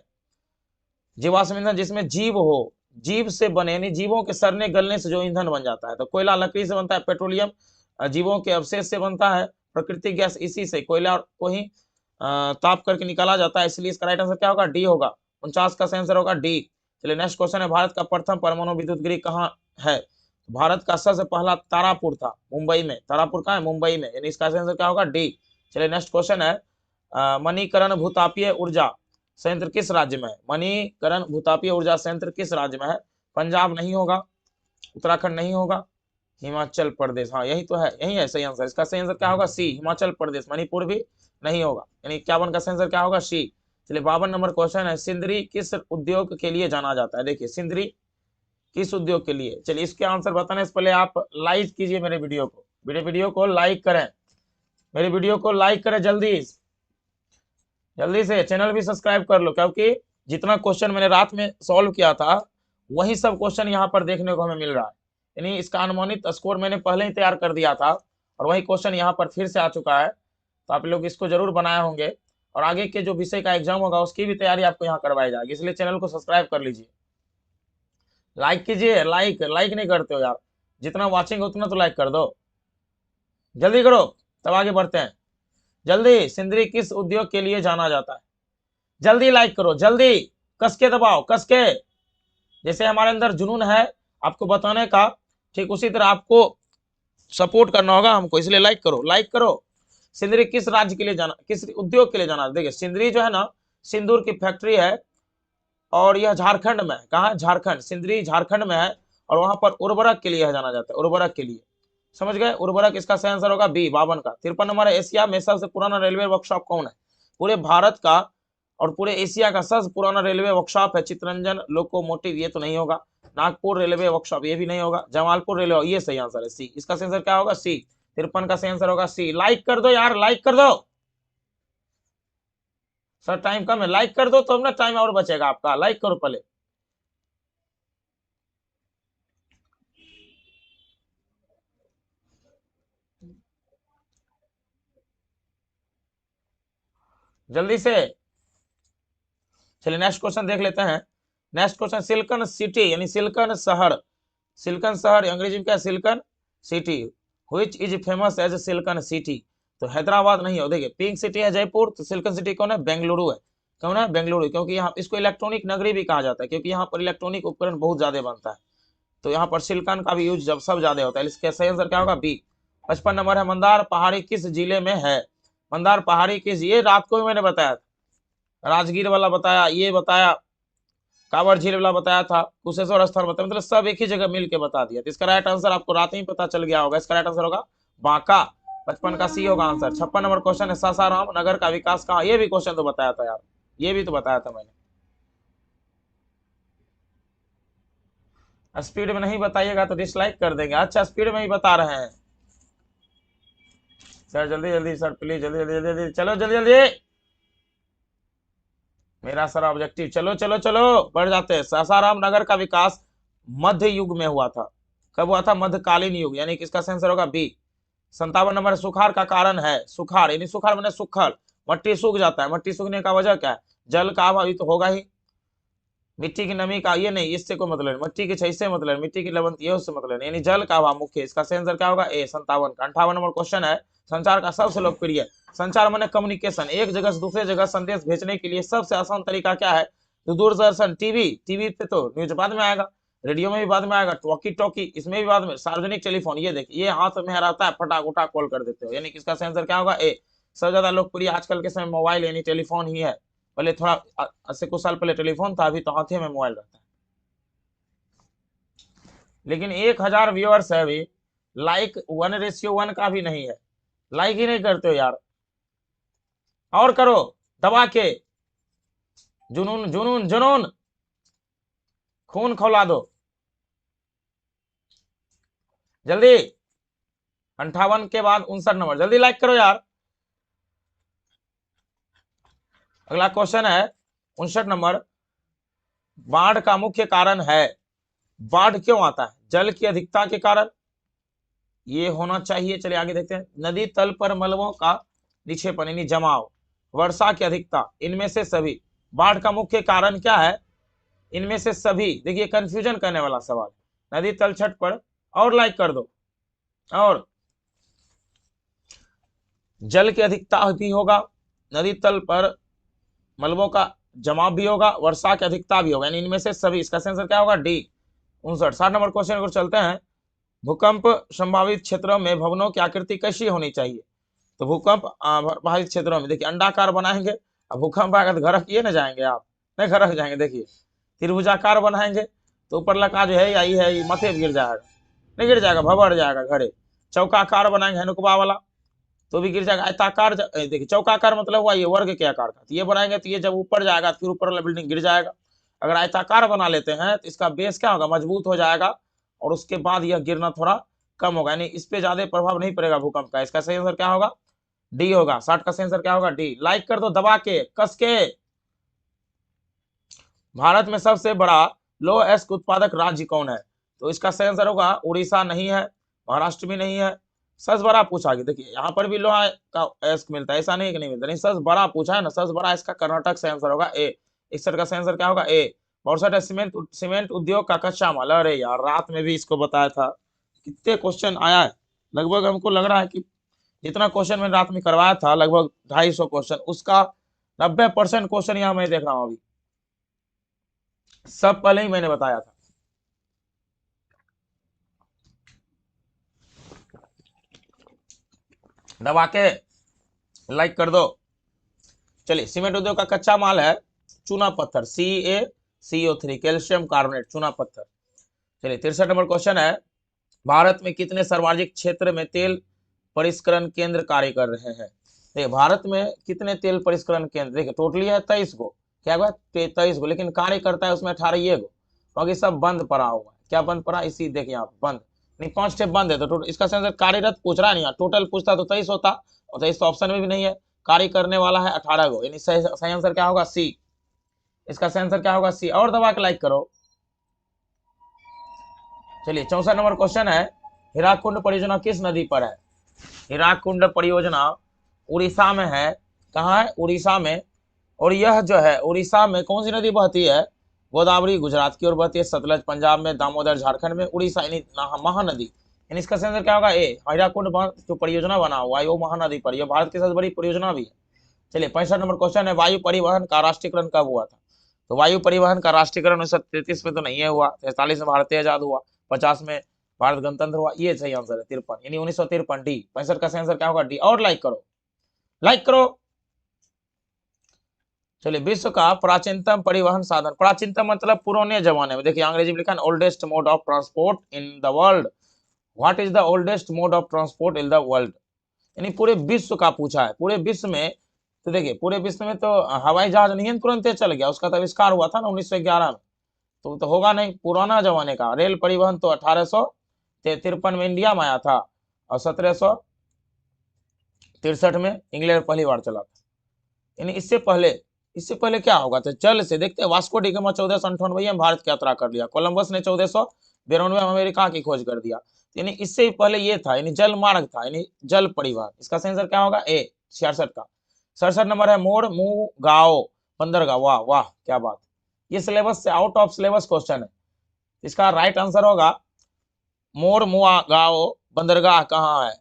जीवाश्म ईंधन जिसमें जीव हो, जीव से बने, यानी जीवों के सड़ने गलने से जो ईंधन बन जाता है। तो कोयला लकड़ी से बनता है, पेट्रोलियम जीवों के अवशेष से बनता है, प्राकृतिक गैस इसी से कोयला को ही ताप करके निकाला जाता है, इसलिए इसका राइट आंसर क्या होगा? डी होगा। 49 का आंसर होगा डी। चलिए नेक्स्ट क्वेश्चन है, भारत का प्रथम परमाणु विद्युत गृह कहाँ है? भारत का सबसे पहला तारापुर था, मुंबई में। तारापुर कहाँ है? मुंबई में, यानी इसका आंसर क्या होगा? डी। चलिए नेक्स्ट क्वेश्चन है, मणिकरण भूतापीय ऊर्जा संयंत्र किस राज्य में है? मणिकरण भूतापीय ऊर्जा संयंत्र किस राज्य में है? पंजाब नहीं होगा, उत्तराखंड नहीं होगा, हिमाचल प्रदेश। हाँ यही तो है, यही है सही आंसर। इसका सही आंसर क्या होगा? सी, हिमाचल प्रदेश। मणिपुर भी नहीं होगा, यानी 51 का सही आंसर क्या होगा? सी। चलिए 52 नंबर क्वेश्चन है, सिंदरी किस उद्योग के लिए जाना जाता है? देखिए सिंदरी किस उद्योग के लिए? चलिए इसके आंसर बताने से पहले आप लाइक कीजिए मेरे वीडियो को लाइक करें, मेरे वीडियो को लाइक करें जल्दी से, चैनल भी सब्सक्राइब कर लो, क्योंकि जितना क्वेश्चन मैंने रात में सॉल्व किया था वही सब क्वेश्चन यहाँ पर देखने को हमें मिल रहा है, यानी इसका अनुमानित स्कोर मैंने पहले ही तैयार कर दिया था और वही क्वेश्चन यहाँ पर फिर से आ चुका है। तो आप लोग इसको जरूर बनाए होंगे और आगे के जो विषय का एग्जाम होगा उसकी भी तैयारी आपको यहाँ करवाई जाएगी, इसलिए चैनल को सब्सक्राइब कर लीजिए, लाइक कीजिए। लाइक नहीं करते हो यार, जितना वॉचिंग है उतना तो लाइक कर दो, जल्दी करो तब आगे बढ़ते हैं। जल्दी, सिंदरी किस उद्योग के लिए जाना जाता है? जल्दी लाइक करो, जल्दी कस के दबाओ, कस के। जैसे हमारे अंदर जुनून है आपको बताने का, ठीक उसी तरह आपको सपोर्ट करना होगा हमको, इसलिए लाइक करो। सिंदरी किस राज्य के लिए जाना, किस उद्योग के लिए जाना? देखिए सिंदरी जो है ना, सिंदूर की फैक्ट्री है और यह झारखंड में है। कहाँ? झारखंड, सिंदरी झारखंड में है और वहां पर उर्वरक के लिए जाना जाता है, उर्वरक के लिए, समझ गए? उर्वरक, इसका सही आंसर होगा बी 52 का। 53 नंबर है, एशिया में सबसे पुराना रेलवे वर्कशॉप कौन है? पूरे भारत का और पूरे एशिया का सबसे पुराना रेलवे वर्कशॉप है चित्तरंजन लोकोमोटिव, ये तो नहीं होगा। नागपुर रेलवे वर्कशॉप, ये भी नहीं होगा। जमालपुर रेलवे, ये सही आंसर है सी, इसका सही आंसर क्या होगा? सी। 53 का सही आंसर होगा सी। लाइक कर दो यार, लाइक कर दो सर, टाइम कम है, लाइक कर दो तो ना टाइम और बचेगा आपका, लाइक करो पहले। जल्दी से, चलिए नेक्स्ट क्वेश्चन देख लेते हैं। नेक्स्ट क्वेश्चन, सिलिकॉन सिटी यानी सिलिकॉन शहर, सिलिकॉन शहर अंग्रेजी में क्या? Silicon city. Which is famous as silicon city? तो हैदराबाद नहीं हो, देखिए पिंक सिटी है जयपुर, तो सिलिकॉन सिटी कौन है? बेंगलुरु है। कौन है? बेंगलुरु, क्योंकि यहाँ इसको इलेक्ट्रॉनिक नगरी भी कहा जाता है, क्योंकि यहाँ पर इलेक्ट्रॉनिक उपकरण बहुत ज्यादा बनता है, तो यहाँ पर सिलिकॉन का भी यूज जब सब ज्यादा होता है। इसका सही आंसर क्या होगा? बी। 55 नंबर है, मंदार पहाड़ी किस जिले में है? मंदार पहाड़ी किस, ये रात को भी मैंने बताया था, राजगीर वाला बताया, ये बताया, कांवड़ झील वाला बताया था, कुशेश्वर स्थान बताया, मतलब सब एक ही जगह मिल के बता दिया। तो इसका राइट आंसर आपको रात में ही पता चल गया होगा, इसका राइट आंसर होगा बांका। 55 का सी होगा आंसर। 56 नंबर क्वेश्चन है, सासाराम नगर का विकास कहाँ? ये भी क्वेश्चन तो बताया था यार, ये भी तो बताया था मैंने। स्पीड में नहीं बताइएगा तो डिसलाइक कर देंगे। अच्छा स्पीड में ही बता रहे हैं सर, जल्दी जल्दी सर प्लीज, जल्दी जल्दी जल्दी, चलो जल्दी जल्दी, मेरा सर ऑब्जेक्टिव, चलो चलो चलो बढ़ जाते हैं। सासाराम नगर का विकास मध्य युग में हुआ था। कब हुआ था? मध्यकालीन युग, यानी किसका आंसर होगा? बी। 57 नंबर, सुखाड़ का कारण है, सुखाड़ यानी सुखाड़ मैंने सुखल, मट्टी सूख जाता है, मट्टी सूखने का वजह क्या है? जल का अभाव तो होगा ही, मिट्टी की नमी का, ये नहीं, इससे कोई मतलब, मिट्टी की छई से मतलब, मिट्टी की लवण ये उससे मतलब, यानी जल का अभाव मुख्य। इसका सही आंसर क्या होगा? ए 57 का। 58 नंबर क्वेश्चन है, संचार का सबसे लोकप्रिय, संचार माने कम्युनिकेशन, एक जगह से दूसरे जगह संदेश भेजने के लिए सबसे आसान तरीका क्या है? तो दूरदर्शन, टीवी पे तो न्यूज बाद में आएगा, रेडियो में भी बाद में आएगा, वॉकी टॉकी इसमें भी बाद में, सार्वजनिक टेलीफोन, ये देखिए ये हाथ में रहता है, फटाक उठा कॉल कर देते हो, यानी किसका सही आंसर क्या होगा? ए। सबसे ज्यादा लोकप्रिय आजकल के समय मोबाइल यानी टेलीफोन ही है। पहले थोड़ा आज से कुछ साल पहले टेलीफोन था, अभी तो हाथे में मोबाइल रहता है। लेकिन 1000 व्यूअर्स है अभी, लाइक 1:1 का भी नहीं है, लाइक ही नहीं करते हो यार, और करो दबा के, जुनून जुनून जुनून, खून खौला दो जल्दी। 58 के बाद 59 नंबर, जल्दी लाइक करो यार। अगला क्वेश्चन है 59 नंबर, बाढ़ का मुख्य कारण है, बाढ़ क्यों आता है? जल की अधिकता के कारण, ये होना चाहिए। चलिए आगे देखते हैं। नदी तल पर मलबों का निक्षेपण यानी जमाव, वर्षा की अधिकता, इनमें से सभी। बाढ़ का मुख्य कारण क्या है? इनमें से सभी। देखिए कंफ्यूजन करने वाला सवाल, नदी तल छट पर, और लाइक कर दो, और जल की अधिकता भी होगा, नदी तल पर मलबों का जमाव भी होगा, वर्षा की अधिकता भी होगा, यानी इनमें से सभी। इसका आंसर क्या होगा? डी। 59। 60 नंबर क्वेश्चन को चलते हैं। भूकंप संभावित क्षेत्रों में भवनों की आकृति कैसी होनी चाहिए? तो भूकंप प्रभावित क्षेत्रों में देखिए अंडाकार बनाएंगे, अब भूकंप आएगा तो घरक ये ना जाएंगे आप, नहीं घरक जाएंगे। देखिए त्रिभुजाकार बनाएंगे तो ऊपर लका जो है यही है, ये मथे गिर जाएगा, नहीं गिर जाएगा, भवर जाएगा घरे। चौकाकार बनाएंगे हनुकबा वाला तो भी गिर जाएगा। आयताकार देखिए चौकाकार मतलब हुआ ये वर्ग के आकार का, तो ये बनाएंगे तो ये जब ऊपर जाएगा फिर ऊपर वाला बिल्डिंग गिर जाएगा। अगर आयताकार बना लेते हैं तो इसका बेस क्या होगा, मजबूत हो जाएगा और उसके बाद यह गिरना थोड़ा कम होगा, यानी इस पे ज्यादा प्रभाव नहीं पड़ेगा भूकंप का। इसका सही आंसर क्या होगा, डी होगा। 60 का सही आंसर क्या होगा, डी। लाइक कर दो दबा के, कस के। भारत में सबसे बड़ा लौह अयस्क उत्पादक राज्य कौन है, तो इसका सही आंसर होगा उड़ीसा नहीं है, महाराष्ट्र भी नहीं है। सबसे बड़ा पूछा गया, देखिए यहाँ पर भी लोहा का अयस्क मिलता है, ऐसा नहीं कि नहीं मिलता, नहीं सबसे बड़ा पूछा है ना, सबसे बड़ा इसका कर्नाटक सही आंसर होगा ए। 61 का सही आंसर क्या होगा, ए। 62 है सीमेंट उद्योग का कच्चा माल। अरे यार रात में भी इसको बताया था, कितने क्वेश्चन आया है, लगभग हमको लग रहा है कि जितना क्वेश्चन मैंने रात में करवाया था लगभग 250 क्वेश्चन, उसका 90% क्वेश्चन यहाँ मैं देख रहा हूँ अभी, सब पहले ही मैंने बताया था। दबा के लाइक कर दो। चलिए, सीमेंट उद्योग का कच्चा माल है चूना पत्थर, CaCO3 कैल्शियम कार्बोनेट, चूना पत्थर। चलिए 63 नंबर क्वेश्चन है, भारत में कितने सर्वाधिक क्षेत्र में तेल परिष्करण केंद्र कार्य कर रहे हैं। देखिए भारत में कितने तेल परिष्करण केंद्र, देखिए टोटली है 23 को, क्या हुआ 23 को, लेकिन कार्य करता है उसमें 18 ये को, बाकी सब बंद पड़ा हुआ है। क्या बंद पड़ा, इसी देखिए यहाँ पे बंद, नहीं 5 स्टेप बंद है, तो इसका सेंसर कार्यरत पूछ रहा है, नहीं टोटल पूछता तो 23 होता, और 23 तो ऑप्शन में भी नहीं है, कार्य करने वाला है 18 को, यानी सही आंसर क्या होगा, सी। इसका सही आंसर क्या होगा, सी। और दबा के लाइक करो। चलिए 64 नंबर क्वेश्चन है, हीराकुंड परियोजना किस नदी पर है। हीराकुंड परियोजना उड़ीसा में है, कहाँ है, उड़ीसा में। और यह जो है उड़ीसा में कौन सी नदी बहती है, गोदावरी गुजरात की ओर बहती है, सतलज पंजाब में, दामोदर झारखंड में, उड़ीसा यानी महानदी, यानी इसका आंसर क्या होगा, ए। हीराकुंड जो परियोजना बना हुआ है वो महानदी पर, यह भारत की सबसे बड़ी परियोजना भी है। चलिए 65 नंबर क्वेश्चन है, वायु परिवहन का राष्ट्रीयकरण कब हुआ था। तो वायु परिवहन का राष्ट्रीयकरण 1933 में तो नहीं है हुआ, 43 में भारत आजाद हुआ, 50 में भारत गणतंत्र हुआ, ये सही आंसर है 53, यानी 1953, डी। 65 का सही आंसर क्या होगा, डी। और लाइक करो, लाइक करो। चलिए विश्व का प्राचीनतम परिवहन साधन, प्राचीनतम मतलब पुराने जमाने में, देखिए अंग्रेजी में लिखा है oldest mode of transport in the world. What is the oldest mode of transport in the world, यानी पूरे विश्व का पूछा है, पूरे विश्व में। तो देखिए पूरे विश्व में तो हवाई जहाज नहीं है तुरंत चल गया, उसका तो आविष्कार हुआ था ना 1911 में, तो होगा नहीं, पुराना जमाने का। रेल परिवहन तो 1853 में इंडिया में आया था, और 1763 में इंग्लैंड पहली बार चला था, यानी इससे पहले क्या होगा, तो जल से देखते हैं। वास्को डी गामा 1498 में भारत की यात्रा कर लिया, कोलंबस ने 1492 में अमेरिका की खोज कर दिया, यानी इससे पहले ये था, यानी जल मार्ग था, यानी जल परिवहन। इसका आंसर क्या होगा, ए। 66 का 67 नंबर है, मोर मुंह गाओ बंदरगाह, वाह वाह क्या बात, ये सिलेबस से आउट ऑफ सिलेबस क्वेश्चन है। इसका राइट आंसर होगा मोर मुआ गाओ बंदरगाह कहाँ है,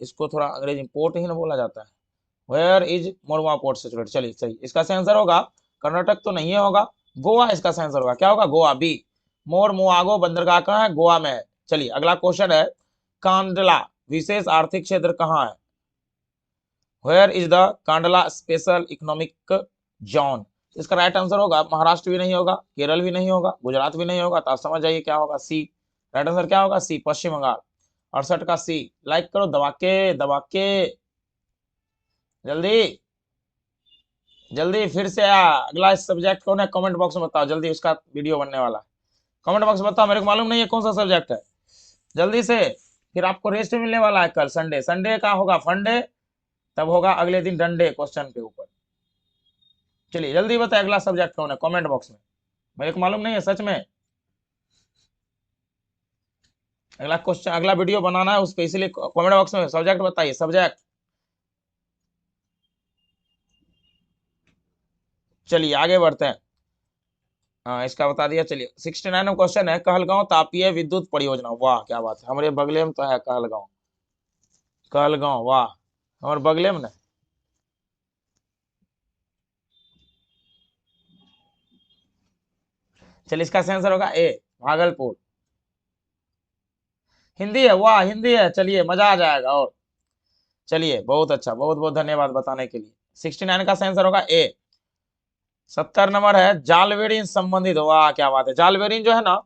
इसको थोड़ा अंग्रेजी पोर्ट ही ना बोला जाता है, वेयर इज मोरवा पोर्ट सिचुएटेड। चलिए सही, इसका सही आंसर होगा कर्नाटक तो नहीं होगा, गोवा इसका सही आंसर होगा, क्या होगा, गोवा, बी। मोर मुआगो बंदरगाह कहाँ है, गोवा में है। चलिए अगला क्वेश्चन है, कांडला विशेष आर्थिक क्षेत्र कहाँ है, where is the Kandla special economic zone. इसका राइट आंसर होगा महाराष्ट्र भी नहीं होगा, केरल भी नहीं होगा, गुजरात भी नहीं होगा, तो आप समझ जाइए क्या होगा, सी। राइट आंसर क्या होगा, सी, पश्चिम बंगाल। 68 का सी। लाइक करो दबा के जल्दी जल्दी, फिर से अगला सब्जेक्ट कौन है, कमेंट बॉक्स में बताओ जल्दी, उसका वीडियो बनने वाला है, कमेंट बॉक्स में बताओ, मेरे को मालूम नहीं है कौन सा सब्जेक्ट है, जल्दी से। फिर आपको रेस्ट मिलने वाला है कल संडे, संडे का होगा फंडे, तब होगा अगले दिन डंडे क्वेश्चन के ऊपर। चलिए जल्दी बताए अगला सब्जेक्ट कौन है, कमेंट बॉक्स में, मेरे को मालूम नहीं है सच में। अगला क्वेश्चन, अगला वीडियो बनाना है उस पर, इसलिए कमेंट बॉक्स में सब्जेक्ट बताइए, सब्जेक्ट। चलिए आगे बढ़ते हैं, हाँ इसका बता दिया। चलिए 69 क्वेश्चन है, कहलगांव तापीय विद्युत परियोजना, वाह क्या बात है, हमारे बगले में तो है कहलगांव, कहलगांव वाह, हमारे बगले में ना। चलिए इसका आंसर होगा ए, भागलपुर। हिंदी है, वाह हिंदी है, चलिए मजा आ जाएगा। और चलिए बहुत अच्छा, बहुत बहुत धन्यवाद बताने के लिए। 69 का आंसर होगा ए। 70 नंबर है, जालबेरिन संबंधित, वाह क्या बात है। जालबेरिन जो है ना,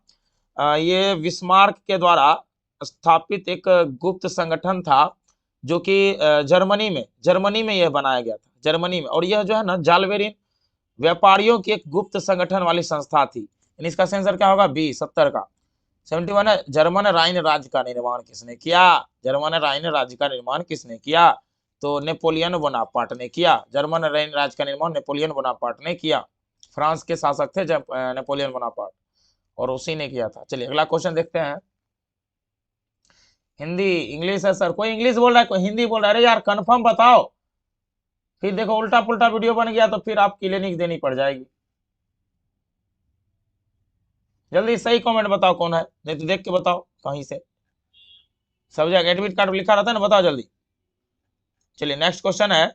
ये बिस्मार्क के द्वारा स्थापित एक गुप्त संगठन था, जो कि जर्मनी में यह बनाया गया था, जर्मनी में। और यह जो है ना जालबेरिन व्यापारियों की एक गुप्त संगठन वाली संस्था थी। इसका आंसर क्या होगा? बी 70 का। 71 है, जर्मन राइन राज्य का निर्माण किसने किया? जर्मन राइन राज्य का निर्माण किसने किया? तो नेपोलियन बोनापार्ट ने किया। जर्मन राइन राज्य का निर्माण नेपोलियन बोनापार्ट ने किया। फ्रांस के शासक थे जब नेपोलियन बोनापार्ट, और उसी ने किया था। चलिए अगला क्वेश्चन देखते हैं। हिंदी इंग्लिश है सर, कोई इंग्लिश बोल रहा है कोई हिंदी बोल रहा है। अरे यार कंफर्म बताओ, फिर देखो उल्टा पुल्टा वीडियो बन गया तो फिर आप क्लिनिक देनी पड़ जाएगी। जल्दी सही कमेंट बताओ कौन है, नहीं तो देख के बताओ कहीं से। सब जगह एडमिट कार्ड लिखा रहता है ना, बताओ जल्दी। चलिए नेक्स्ट क्वेश्चन है।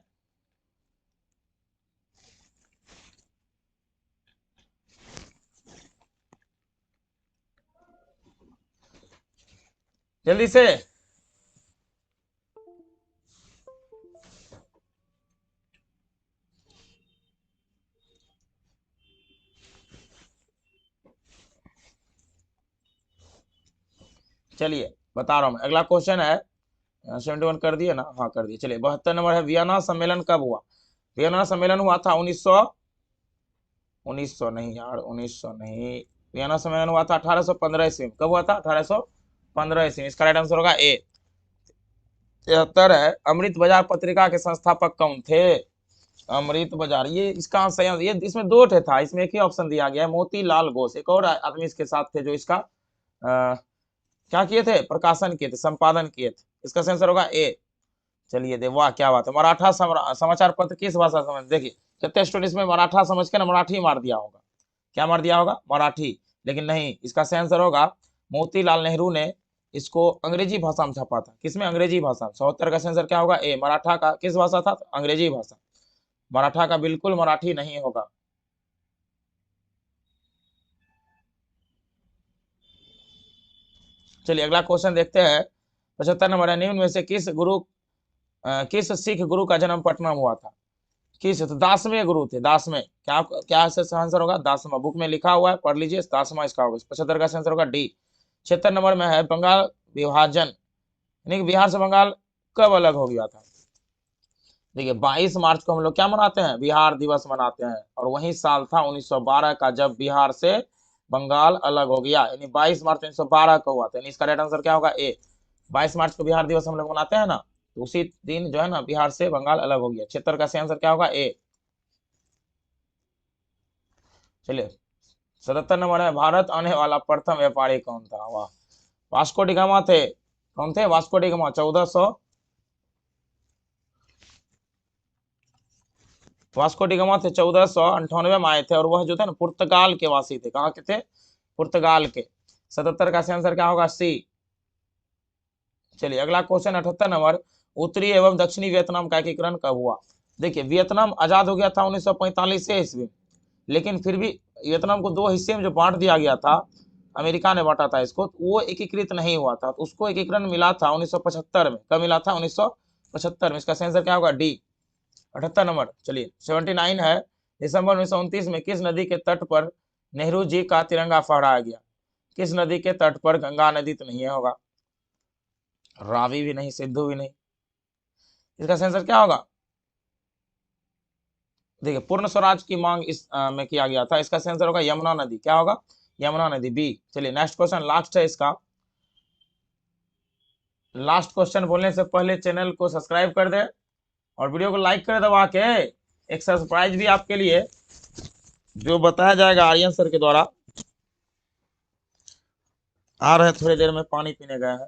जल्दी से। चलिए बता रहा हूं मैं, अगला क्वेश्चन है। 71 कर दिए ना? हाँ कर दिए। चलिए 72 नंबर है, वियना सम्मेलन कब हुआ? वियना सम्मेलन हुआ था 1900 नहीं यार, 1900 नहीं। वियना सम्मेलन हुआ था 1815 ईस्वी में। कब हुआ था? 1815 ईस्वी। इसका राइट आंसर होगा ए। 73 है, अमृत बाजार पत्रिका के संस्थापक कौन थे? अमृत बाजार, ये इसका सही आंसर, ये इसमें दो ठे था, इसमें एक ही ऑप्शन दिया गया है, मोतीलाल घोष। एक और आदमी इसके साथ थे जो इसका क्या किए थे? प्रकाशन किए थे, संपादन किए थे। इसका आंसर होगा ए। चलिए दे, वाह क्या बात है। मराठा समाचार पत्र किस भाषा समझ, देखिए कितने स्टूडेंट इसमें मराठा समझ के ना मराठी मार दिया होगा। क्या मार दिया होगा? मराठी। लेकिन नहीं, इसका आंसर होगा मोतीलाल नेहरू ने इसको अंग्रेजी भाषा में छापा था। किसमें? अंग्रेजी भाषा में। 74 का आंसर क्या होगा? ए। मराठा का किस भाषा था? अंग्रेजी भाषा। मराठा का बिल्कुल मराठी नहीं होगा। चलिए अगला क्वेश्चन देखते हैं। 75 नंबर है, निम्न में से किस सिख गुरु का जन्म पटना में हुआ था? किस? तो 10वें गुरु थे, 10वें। क्या क्या आंसर होगा? 10वां। बुक में लिखा हुआ है, पढ़ लीजिए। 10वां इसका होगा। 75 का आंसर होगा डी। 76 नंबर में है, बंगाल विभाजन यानी कि बिहार से बंगाल कब अलग हो गया था? देखिए 22 मार्च को हम लोग क्या मनाते हैं? बिहार दिवस मनाते हैं। और वही साल था 1912 का, जब बिहार से बंगाल अलग हो गया, यानी 22 मार्च 1912 को हुआ था। यानी इसका राइट आंसर क्या होगा? ए। 22 मार्च को बिहार दिवस हम लोग मनाते हैं ना, तो उसी दिन जो है ना बिहार से बंगाल अलग हो गया। 76 का सही आंसर क्या होगा? ए। चलिए 77 नंबर है, भारत आने वाला प्रथम व्यापारी कौन था? वाह, वास्को डी गामा थे। कौन थे? Vasco D gamma. 1400 Vasco D gamma थे, 1498 में आए थे, और वह जो थे ना पुर्तगाल के वासी थे। कहाँ के थे? पुर्तगाल के। 77 का आंसर क्या होगा? सी। चलिए अगला क्वेश्चन 78 नंबर, उत्तरी एवं दक्षिणी वियतनाम का एकीकरण कब हुआ? देखिए वियतनाम आजाद हो गया था 1945 से ईस्वी, लेकिन फिर भी वियतनाम को दो हिस्से में जो बांट दिया गया था, अमेरिका ने बांटा था इसको, तो वो एकीकृत नहीं हुआ था। तो उसको एकीकरण मिला था 1975 में। कब मिला था? 1975 में। इसका आंसर क्या होगा? डी। 78 नंबर। चलिए 79 है, दिसंबर 1929 में किस नदी के तट पर नेहरू जी का तिरंगा फहराया गया? किस नदी के तट पर? गंगा नदी तो नहीं होगा, रावी भी नहीं, सिंधु भी नहीं। इसका आंसर क्या होगा? देखिए पूर्ण स्वराज की मांग इस में किया गया था। इसका आंसर होगा यमुना नदी। क्या होगा? यमुना नदी, बी। चलिए नेक्स्ट क्वेश्चन लास्ट है इसका। लास्ट क्वेश्चन बोलने से पहले चैनल को सब्सक्राइब कर दे और वीडियो को लाइक कर दबा के। एक सरप्राइज भी आपके लिए जो बताया जाएगा आर्यन सर के द्वारा। आ रहे थोड़ी देर में, पानी पीने गए हैं।